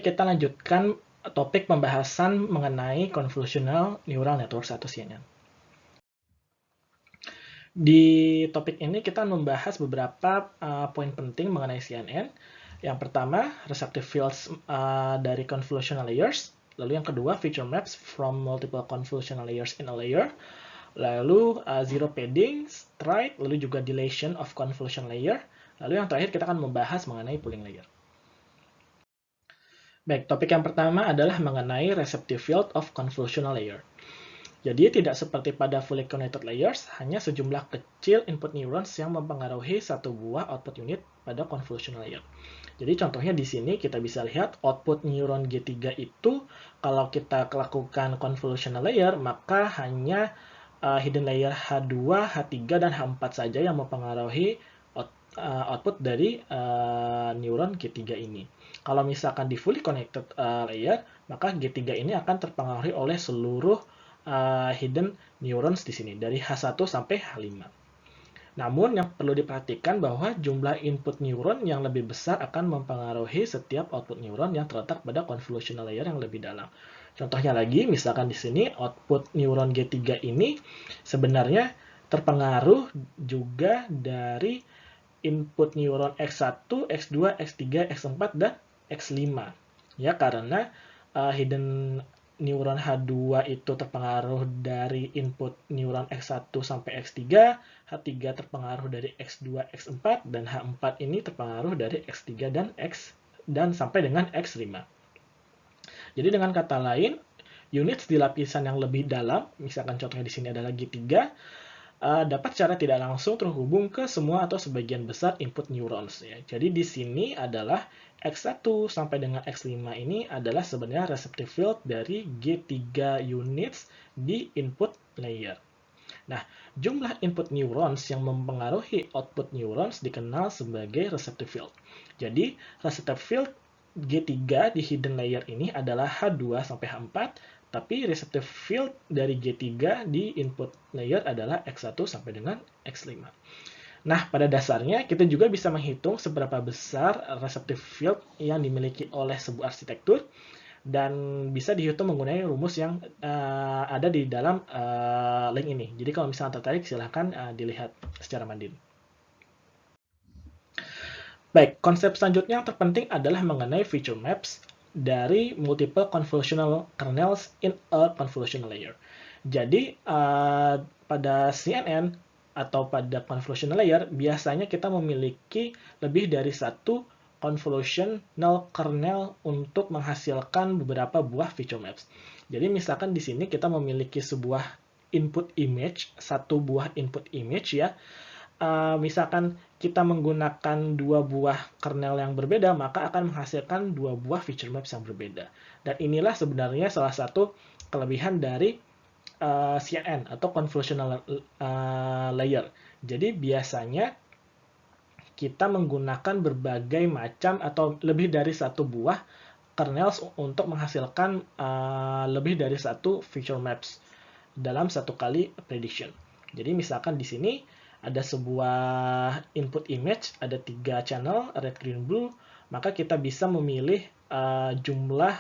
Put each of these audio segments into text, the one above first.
Baik, kita lanjutkan topik pembahasan mengenai convolutional neural networks atau CNN. Di topik ini kita membahas beberapa poin penting mengenai CNN. Yang pertama, receptive fields dari convolutional layers. Lalu yang kedua, feature maps from multiple convolutional layers in a layer. Lalu zero padding, stride, lalu juga dilation of convolution layer. Lalu yang terakhir kita akan membahas mengenai pooling layer. Baik, topik yang pertama adalah mengenai receptive field of convolutional layer. Jadi tidak seperti pada fully connected layers, hanya sejumlah kecil input neurons yang mempengaruhi satu buah output unit pada convolutional layer. Jadi contohnya di sini kita bisa lihat output neuron G3 itu kalau kita lakukan convolutional layer, maka hanya hidden layer H2, H3, dan H4 saja yang mempengaruhi output dari neuron G3 ini. Kalau misalkan di fully connected layer, maka G3 ini akan terpengaruhi oleh seluruh hidden neurons di sini, dari H1 sampai H5. Namun yang perlu diperhatikan bahwa jumlah input neuron yang lebih besar akan mempengaruhi setiap output neuron yang terletak pada convolutional layer yang lebih dalam. Contohnya lagi, misalkan di sini output neuron G3 ini sebenarnya terpengaruh juga dari input neuron X1, X2, X3, X4, dan X5. Ya, karena hidden neuron H2 itu terpengaruh dari input neuron X1 sampai X3, H3 terpengaruh dari X2, X4, dan H4 ini terpengaruh dari X3 dan sampai dengan X5. Jadi dengan kata lain, units di lapisan yang lebih dalam, misalkan contohnya di sini adalah G3, dapat secara tidak langsung terhubung ke semua atau sebagian besar input neurons. Ya. Jadi di sini adalah X1 sampai dengan X5 ini adalah sebenarnya receptive field dari G3 units di input layer. Nah, jumlah input neurons yang mempengaruhi output neurons dikenal sebagai receptive field. Jadi, receptive field G3 di hidden layer ini adalah H2 sampai H4, tapi receptive field dari G3 di input layer adalah X1 sampai dengan X5. Nah, pada dasarnya kita juga bisa menghitung seberapa besar receptive field yang dimiliki oleh sebuah arsitektur dan bisa dihitung menggunakan rumus yang ada di dalam link ini. Jadi kalau misalnya tertarik silahkan dilihat secara mandiri. Baik, konsep selanjutnya yang terpenting adalah mengenai feature maps dari multiple convolutional kernels in a convolutional layer. Jadi pada CNN atau pada convolutional layer biasanya kita memiliki lebih dari satu convolutional kernel untuk menghasilkan beberapa buah feature maps. Jadi misalkan di sini kita memiliki sebuah input image, satu buah input image ya. Misalkan kita menggunakan dua buah kernel yang berbeda, maka akan menghasilkan dua buah feature maps yang berbeda. Dan inilah sebenarnya salah satu kelebihan dari CNN atau convolutional layer. Jadi biasanya kita menggunakan berbagai macam atau lebih dari satu buah kernels untuk menghasilkan lebih dari satu feature maps dalam satu kali prediction. Jadi misalkan di sini ada sebuah input image, ada 3 channel, red, green, blue, maka kita bisa memilih jumlah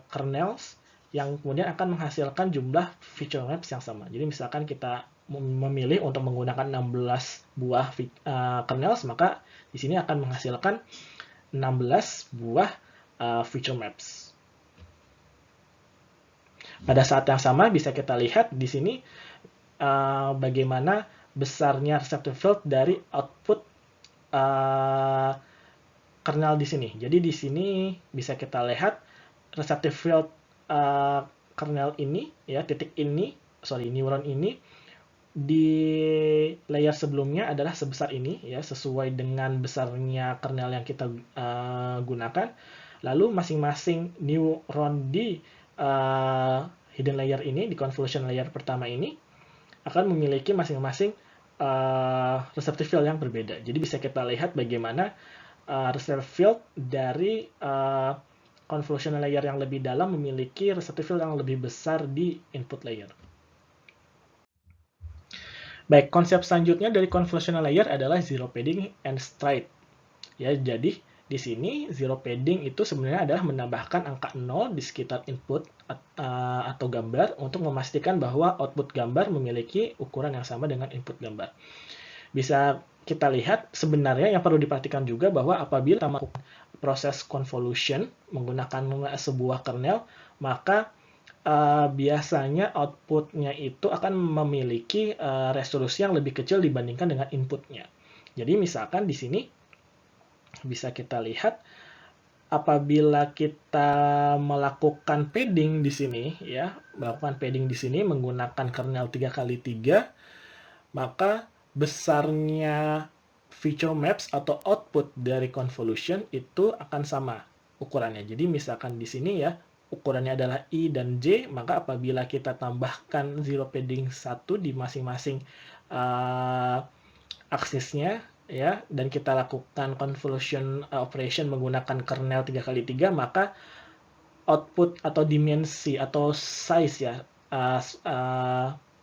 kernels yang kemudian akan menghasilkan jumlah feature maps yang sama. Jadi misalkan kita memilih untuk menggunakan 16 buah kernels, maka di sini akan menghasilkan 16 buah feature maps. Pada saat yang sama bisa kita lihat di sini bagaimana besarnya receptive field dari output kernel di sini. Jadi di sini bisa kita lihat receptive field kernel ini, ya titik ini, neuron ini di layer sebelumnya adalah sebesar ini, ya sesuai dengan besarnya kernel yang kita gunakan. Lalu masing-masing neuron di hidden layer ini, di convolution layer pertama ini, akan memiliki masing-masing receptive field yang berbeda. Jadi bisa kita lihat bagaimana receptive field dari convolutional layer yang lebih dalam memiliki receptive field yang lebih besar di input layer. Baik, konsep selanjutnya dari convolutional layer adalah zero padding and stride. Ya, jadi Di sini zero padding itu sebenarnya adalah menambahkan angka 0 di sekitar input atau gambar untuk memastikan bahwa output gambar memiliki ukuran yang sama dengan input gambar. Bisa kita lihat sebenarnya yang perlu diperhatikan juga bahwa apabila kita melakukan proses convolution menggunakan sebuah kernel, maka biasanya outputnya itu akan memiliki resolusi yang lebih kecil dibandingkan dengan inputnya. Jadi misalkan di sini bisa kita lihat apabila kita melakukan padding di sini ya, melakukan padding di sini menggunakan kernel 3x3, maka besarnya feature maps atau output dari convolution itu akan sama ukurannya. Jadi misalkan di sini ya, ukurannya adalah I dan J, maka apabila kita tambahkan zero padding 1 di masing-masing aksisnya ya, dan kita lakukan convolution operation menggunakan kernel 3x3, maka output atau dimensi atau size ya,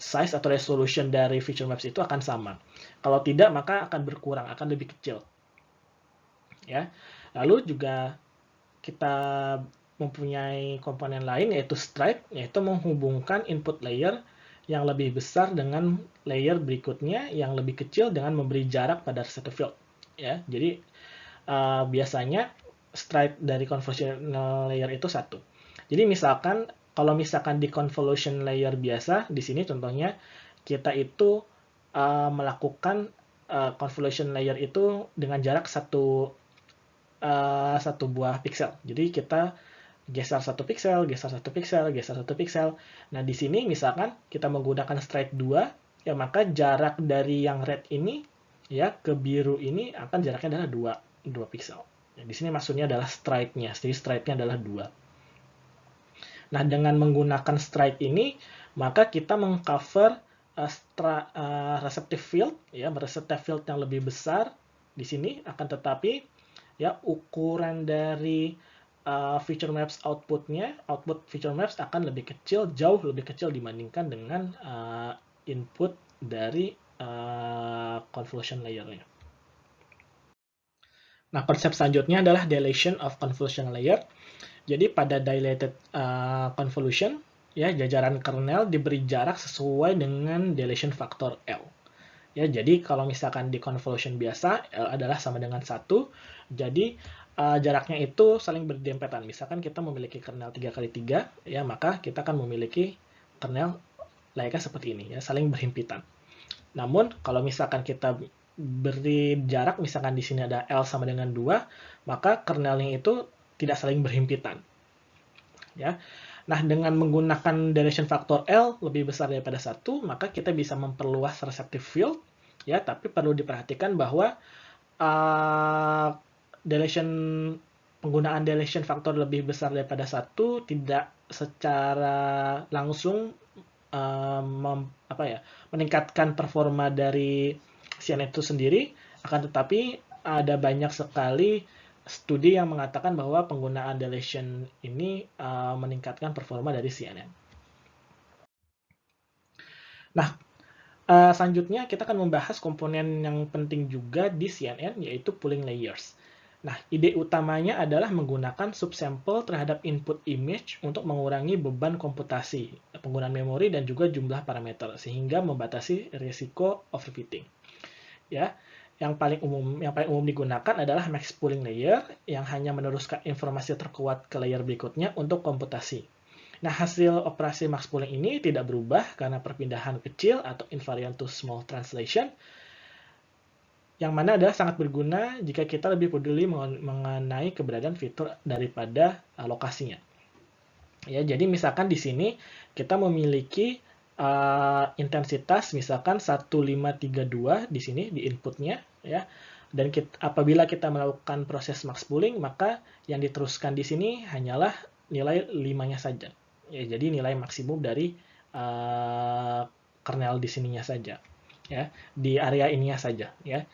size atau resolution dari feature maps itu akan sama. Kalau tidak, maka akan berkurang, akan lebih kecil. Ya. Lalu juga kita mempunyai komponen lain yaitu stripe, yaitu menghubungkan input layer yang lebih besar dengan layer berikutnya yang lebih kecil dengan memberi jarak pada receptive field. Ya, jadi biasanya stripe dari convolutional layer itu 1. Jadi misalkan kalau misalkan di convolution layer biasa, di sini contohnya kita itu melakukan convolution layer itu dengan jarak satu buah pixel. Jadi kita geser satu pixel, geser satu pixel, geser satu pixel. Nah, di sini misalkan kita menggunakan stripe 2, ya maka jarak dari yang red ini ya ke biru ini akan jaraknya adalah 2 pixel. Ya, di sini maksudnya adalah stripe-nya. Jadi stripe-nya adalah 2. Nah, dengan menggunakan stripe ini, maka kita mengcover receptive field, ya, receptive field yang lebih besar di sini, akan tetapi ya ukuran dari feature maps outputnya, output feature maps akan lebih kecil, jauh lebih kecil dibandingkan dengan input dari convolution layer-nya. Nah, konsep selanjutnya adalah dilation of convolution layer. Jadi pada dilated convolution, ya jajaran kernel diberi jarak sesuai dengan dilation factor L. Ya, jadi kalau misalkan di convolution biasa, L adalah sama dengan 1, jadi jaraknya itu saling berdempetan. Misalkan kita memiliki kernel 3x3, ya maka kita akan memiliki kernel layaknya seperti ini, ya saling berhimpitan. Namun, kalau misalkan kita beri jarak, misalkan di sini ada L sama dengan 2, maka kernelnya itu tidak saling berhimpitan. Ya. Nah, dengan menggunakan dilation factor L lebih besar daripada 1, maka kita bisa memperluas receptive field, ya, tapi perlu diperhatikan bahwa penggunaan dilation factor lebih besar daripada 1 tidak secara langsung meningkatkan performa dari CNN itu sendiri, akan tetapi ada banyak sekali studi yang mengatakan bahwa penggunaan dilation ini meningkatkan performa dari CNN. Nah, selanjutnya kita akan membahas komponen yang penting juga di CNN, yaitu pooling layers. Nah, ide utamanya adalah menggunakan subsample terhadap input image untuk mengurangi beban komputasi, penggunaan memori, dan juga jumlah parameter, sehingga membatasi risiko overfitting. Ya, yang paling umum digunakan adalah max pooling layer yang hanya meneruskan informasi terkuat ke layer berikutnya untuk komputasi. Nah, hasil operasi max pooling ini tidak berubah karena perpindahan kecil atau invariant to small translation, yang mana adalah sangat berguna jika kita lebih peduli mengenai keberadaan fitur daripada lokasinya. Ya, jadi misalkan di sini kita memiliki intensitas misalkan 1532 di sini di inputnya, ya. Dan apabila kita melakukan proses max pooling, maka yang diteruskan di sini hanyalah nilai 5-nya saja. Ya, jadi nilai maksimum dari kernel di sininya saja. Ya, di area ininya saja, ya.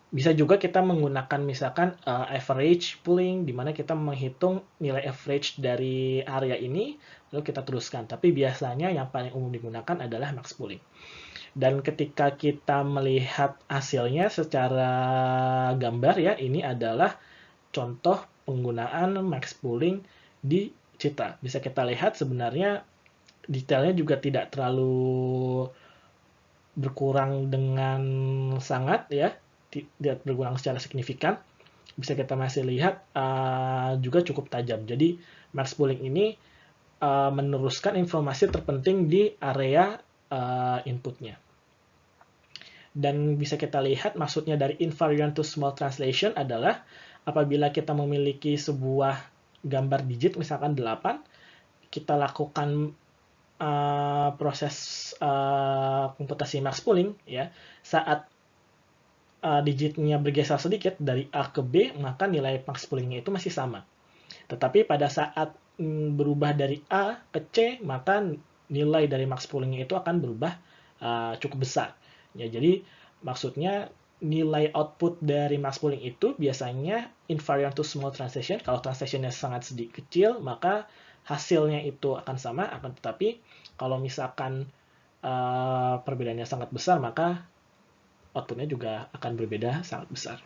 Bisa juga kita menggunakan misalkan average pooling, di mana kita menghitung nilai average dari area ini, lalu kita teruskan. Tapi biasanya yang paling umum digunakan adalah max pooling. Dan ketika kita melihat hasilnya secara gambar, ya, ini adalah contoh penggunaan max pooling di Citra. Bisa kita lihat sebenarnya detailnya juga tidak terlalu berkurang dengan sangat ya, tidak berkurang secara signifikan. Bisa kita masih lihat juga cukup tajam. Jadi max pooling ini meneruskan informasi terpenting di area inputnya. Dan bisa kita lihat maksudnya dari invariant to small translation adalah apabila kita memiliki sebuah gambar digit misalkan 8, kita lakukan proses komputasi max pooling ya, saat digitnya bergeser sedikit dari A ke B, maka nilai max poolingnya itu masih sama. Tetapi pada saat berubah dari A ke C, maka nilai dari max poolingnya itu akan berubah cukup besar. Ya, jadi maksudnya nilai output dari max pooling itu biasanya invariant to small translation. Kalau translationnya sangat sedikit kecil, maka hasilnya itu akan sama. Akan tetapi kalau misalkan perbedaannya sangat besar, maka outputnya juga akan berbeda sangat besar.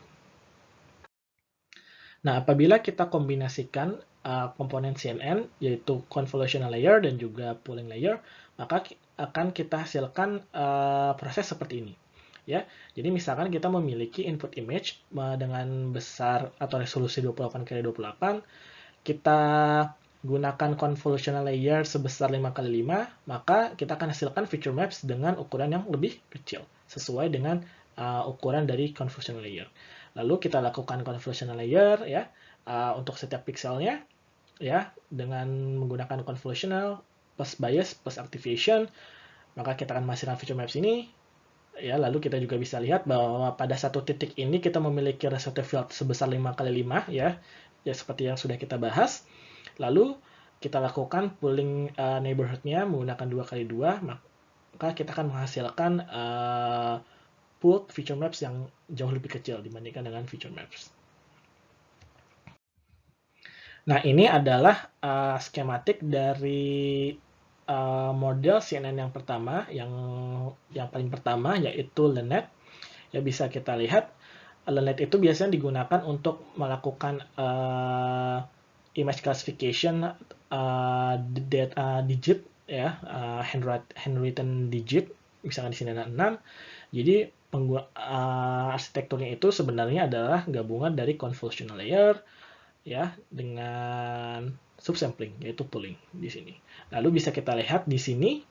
Nah, apabila kita kombinasikan komponen CNN, yaitu convolutional layer dan juga pooling layer, maka akan kita hasilkan proses seperti ini. Ya, jadi misalkan kita memiliki input image dengan besar atau resolusi 28x28, kita gunakan convolutional layer sebesar 5x5, maka kita akan hasilkan feature maps dengan ukuran yang lebih kecil, sesuai dengan ukuran dari convolutional layer. Lalu kita lakukan convolutional layer ya untuk setiap pixelnya ya dengan menggunakan convolutional plus bias plus activation, maka kita akan menghasilkan feature maps ini ya. Lalu kita juga bisa lihat bahwa pada satu titik ini kita memiliki resolution field sebesar 5x5 ya seperti yang sudah kita bahas. Lalu kita lakukan pooling neighborhood-nya menggunakan 2x2, maka kita akan menghasilkan pooled feature maps yang jauh lebih kecil dibandingkan dengan feature maps. Nah, ini adalah skematik dari model CNN yang pertama, yang paling pertama yaitu LeNet. Ya, bisa kita lihat LeNet itu biasanya digunakan untuk melakukan image classification digit ya, handwritten digit, misalkan di sini ada 6. Jadi arsitekturnya itu sebenarnya adalah gabungan dari convolutional layer ya dengan subsampling, yaitu pooling di sini. Lalu bisa kita lihat di sini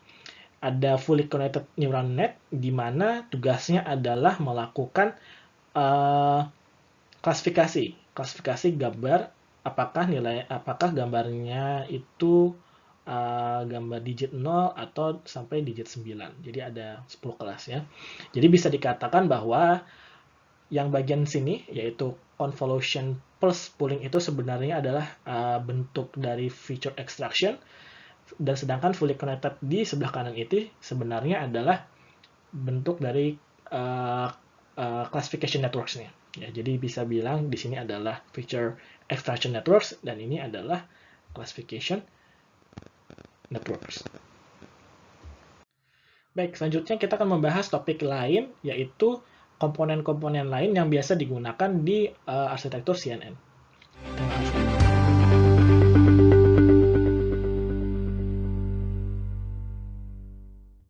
ada fully connected neural net di mana tugasnya adalah melakukan klasifikasi gambar, apakah gambarnya itu gambar digit 0 atau sampai digit 9. Jadi ada 10 kelas ya. Jadi bisa dikatakan bahwa yang bagian sini yaitu convolution plus pooling itu sebenarnya adalah bentuk dari feature extraction, dan sedangkan fully connected di sebelah kanan itu sebenarnya adalah bentuk dari classification networks-nya. Ya, jadi bisa bilang di sini adalah feature extraction networks dan ini adalah classification networks. Baik, selanjutnya kita akan membahas topik lain, yaitu komponen-komponen lain yang biasa digunakan di arsitektur CNN.